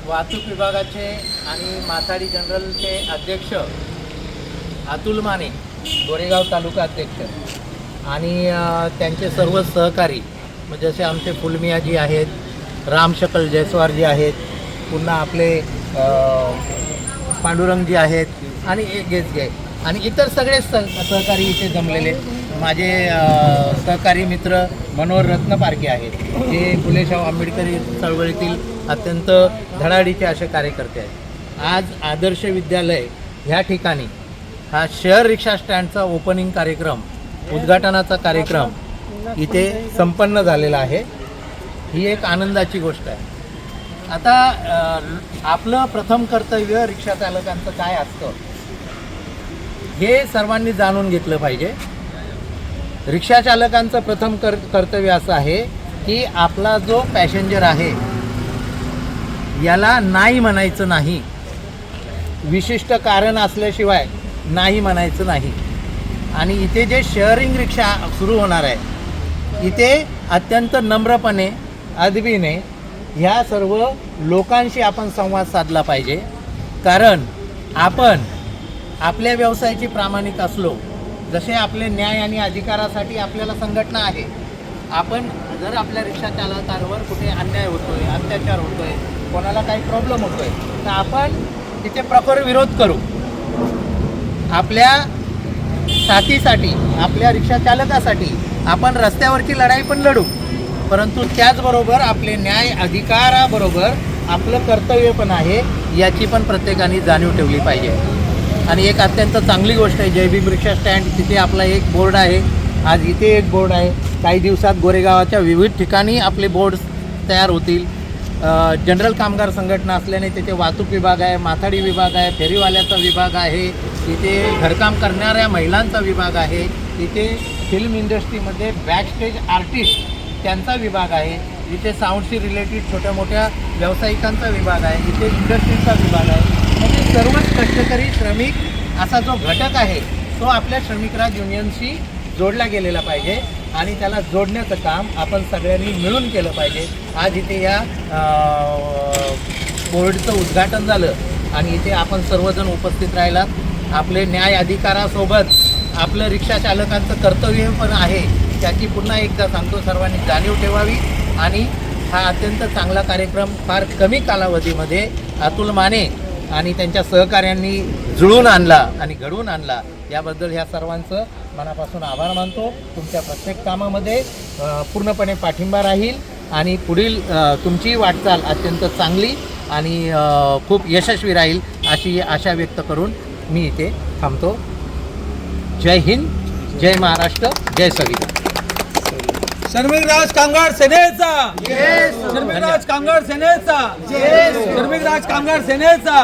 वाहतूक विभागाचे आणि माथाडी जनरलचे अध्यक्ष अतुल माने, गोरेगाव तालुका अध्यक्ष आणि त्यांचे सर्व सहकारी म्हणजे जसे आमचे फुलमियाजी आहेत, राम शकल जयस्वारजी आहेत, पुन्हा आपले पांडुरंगजी आहेत आणि गेजगे आणि इतर सगळे सहकारी इथे जमलेले माझे सहकारी मित्र मनोहर रत्नपारखे आहेत, जे फुले शाहू आंबेडकरी चळवळीतील अत्यंत धडाडीचे असे कार्यकर्ते आहेत. आज आदर्श विद्यालय ह्या ठिकाणी हा शहर रिक्षा स्टँडचा ओपनिंग कार्यक्रम, उद्घाटनाचा कार्यक्रम इथे संपन्न झालेला आहे. ही एक आनंदाची गोष्ट आहे. आता आपलं प्रथम कर्तव्य रिक्षा चालकांचं काय असतं हे सर्वांनी जाणून घेतलं पाहिजे. रिक्षा चालकांचं प्रथम कर्तव्य असं आहे की आपला जो पॅसेंजर आहे याला नाही म्हणायचं नाही, विशिष्ट कारण असल्याशिवाय नाही म्हणायचं नाही. आणि इथे जे शेअरिंग रिक्षा सुरू होणार आहे इथे अत्यंत नम्रपणे अदबीने ह्या सर्व लोकांशी आपण संवाद साधला पाहिजे. कारण आपण आपल्या व्यवसायाची प्रामाणिक असलो, जसे आपले न्याय आणि अधिकारासाठी आपल्याला संघटना आहे, आपण जर आपल्या रिक्षा चालकांवर कुठे अन्याय होतोय, अत्याचार होतोय, कोणाला काही प्रॉब्लेम होतोय तर आपण तिथे प्रखर विरोध करू. आपल्या साथीसाठी, आपल्या रिक्षा चालकासाठी आपण रस्त्यावरची लढाई पण लढू, परंतु त्याचबरोबर आपले न्याय अधिकाराबरोबर आपलं कर्तव्य पण आहे याची पण प्रत्येकाने जाणीव ठेवली पाहिजे. आणि एक अत्यंत चांगली गोष्ट आहे, जय भीम रिक्षा स्टँड तिथे आपला एक बोर्ड आहे, आज इथे एक बोर्ड आहे. काही दिवसात गोरेगावाच्या विविध ठिकाणी आपले बोर्ड्स तयार होतील. जनरल कामगार संघटना असल्याने तिथे वाहतूक विभाग आहे, माथाडी विभाग आहे, फेरीवाल्याचा विभाग आहे, इथे घरकाम करणाऱ्या महिलांचा विभाग आहे, इथे फिल्म इंडस्ट्रीमध्ये बॅकस्टेज आर्टिस्ट त्यांचा विभाग आहे, इथे साऊंडशी रिलेटेड छोट्या मोठ्या व्यावसायिकांचा विभाग आहे, इथे इंडस्ट्रीचा विभाग आहे. म्हणजे सर्वच कष्टकरी श्रमिक असा जो घटक आहे तो आपल्या श्रमिक राज युनियनशी जोडला गेलेला पाहिजे आणि त्याला जोडण्याचं काम आपण सगळ्यांनी मिळून केलं पाहिजे. आज इथे या बोर्डचं उद्घाटन झालं आणि इथे आपण सर्वजण उपस्थित राहिलात. आपले न्याय अधिकारासोबत आपलं रिक्षा चालकांचं कर्तव्य पण आहे, त्याची पुन्हा एकदा सांगतो सर्वांनी जाणीव ठेवावी. आणि हा अत्यंत चांगला कार्यक्रम फार कमी कालावधीमध्ये अतुल माने आणि त्यांच्या सहकाऱ्यांनी जुळून आणला आणि घडवून आणला, याबद्दल ह्या सर्वांचं मनापासून आभार मानतो. तुमच्या प्रत्येक कामामध्ये पूर्णपणे पाठिंबा राहील आणि पुढील तुमची वाटचाल अत्यंत चांगली आणि खूप यशस्वी राहील अशी आशा व्यक्त करून मी इथे थांबतो. जय हिंद, जय महाराष्ट्र, जय संविधान. श्रमिक राज कामगार सेनेचा, श्रमिक राज कामगार सेनेचा, श्रमिक राज कामगार सेनेचा.